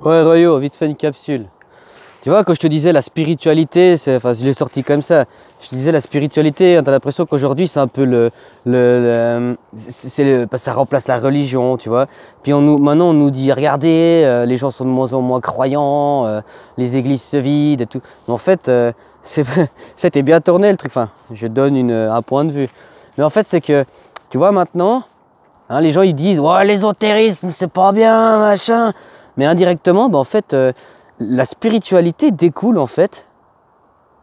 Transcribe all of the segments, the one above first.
Ouais, Royo, vite fait une capsule. Tu vois, quand je te disais la spiritualité, enfin, je l'ai sorti comme ça. Je te disais la spiritualité, tu as l'impression qu'aujourd'hui, c'est un peu ça remplace la religion, tu vois. Puis maintenant, on nous dit, regardez, les gens sont de moins en moins croyants, les églises se vident et tout. Mais en fait, c'était bien tourné le truc. Enfin, je donne un point de vue. Mais en fait, c'est que, tu vois, maintenant, hein, les gens, ils disent, ouais, l'ésotérisme, c'est pas bien, machin. Mais indirectement, en fait, la spiritualité découle en fait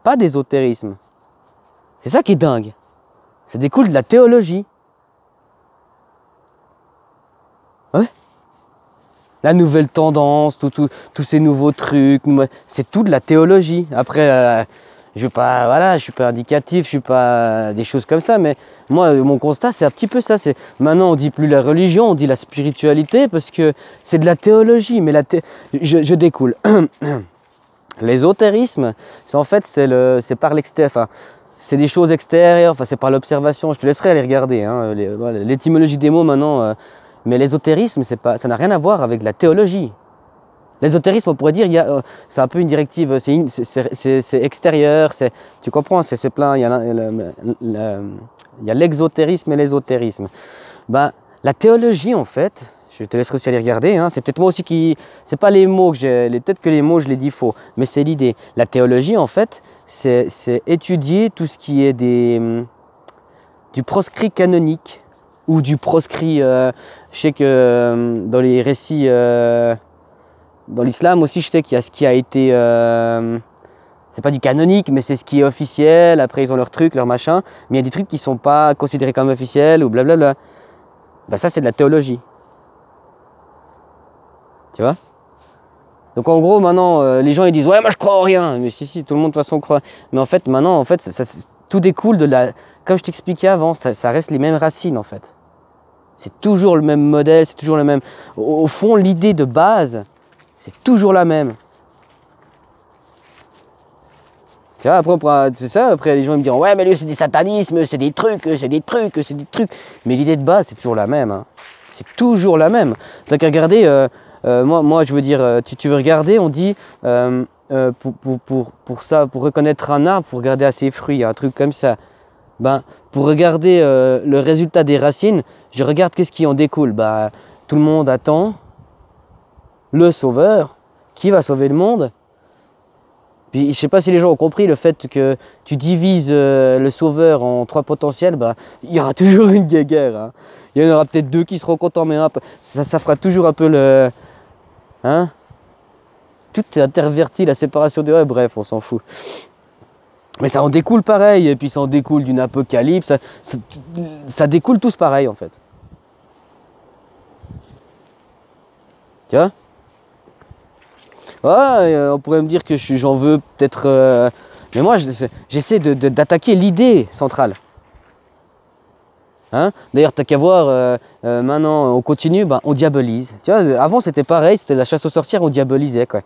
pas d'ésotérisme. C'est ça qui est dingue. Ça découle de la théologie. Ouais. La nouvelle tendance, tous ces nouveaux trucs, c'est tout de la théologie. Après, je veux pas, voilà, je suis pas indicatif, je suis pas des choses comme ça, mais moi, mon constat, c'est un petit peu ça. C'est maintenant, on dit plus la religion, on dit la spiritualité parce que c'est de la théologie. Mais je découle. L'ésotérisme, en fait, c'est par l'extérieur, enfin, c'est des choses extérieures, enfin, c'est par l'observation. Je te laisserai aller regarder, hein, voilà, l'étymologie des mots maintenant. Mais l'ésotérisme, ça n'a rien à voir avec la théologie. L'ésotérisme, on pourrait dire, c'est un peu une directive, c'est extérieur, tu comprends, c'est plein, il y a l'exotérisme et l'ésotérisme. Ben, la théologie, en fait, je te laisserai aussi aller regarder, hein, c'est peut-être moi aussi c'est pas les mots que peut-être que les mots, je les dis faux, mais c'est l'idée. La théologie, en fait, c'est étudier tout ce qui est du proscrit canonique ou du proscrit, je sais que dans les récits, dans l'islam aussi, je sais qu'il y a ce qui a été, c'est pas du canonique, mais c'est ce qui est officiel. Après, ils ont leurs trucs, leurs machins, mais il y a des trucs qui sont pas considérés comme officiels ou blablabla. Ben ça, c'est de la théologie. Tu vois? Donc en gros, maintenant, les gens ils disent ouais, moi je crois en rien. Mais si, tout le monde de toute façon croit. Mais en fait, maintenant, tout découle de la. Comme je t'expliquais avant, ça reste les mêmes racines en fait. C'est toujours le même modèle, c'est toujours le même. Au fond, l'idée de base, c'est toujours la même. Tu vois, après, c'est ça, après les gens ils me diront ouais, mais lui c'est des satanismes, c'est des trucs. Mais l'idée de base, c'est toujours la même. Hein. C'est toujours la même. Donc regardez. Moi, je veux dire, tu veux regarder, on dit, pour ça, pour reconnaître un arbre, il faut regarder à ses fruits, un truc comme ça. Ben, pour regarder le résultat des racines, je regarde qu'est-ce qui en découle. Ben, tout le monde attend le sauveur, qui va sauver le monde. Puis, je ne sais pas si les gens ont compris le fait que tu divises le sauveur en 3 potentiels, ben, il y aura toujours une guéguerre. Hein. Il y en aura peut-être 2 qui seront contents, mais ça fera toujours un peu le... Hein? Tout est interverti, la séparation des... Ouais, bref, on s'en fout. Mais ça en découle pareil, et puis ça en découle d'une apocalypse, ça découle tous pareil en fait. Tu vois? Ouais, on pourrait me dire que j'en veux peut-être... mais moi, j'essaie d'attaquer l'idée centrale. Hein? D'ailleurs, t'as qu'à voir, maintenant on continue, ben, on diabolise. Tu vois, avant c'était pareil, c'était la chasse aux sorcières, on diabolisait quoi.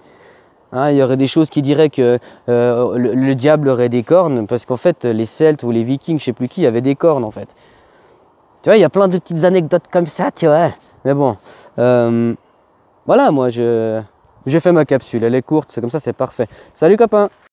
Hein, il y aurait des choses qui diraient que le diable aurait des cornes, parce qu'en fait les Celtes ou les Vikings, je sais plus qui, avaient des cornes en fait. Tu vois, il y a plein de petites anecdotes comme ça, tu vois. Mais bon, voilà, moi j'ai fait ma capsule, elle est courte, c'est comme ça, c'est parfait. Salut copain!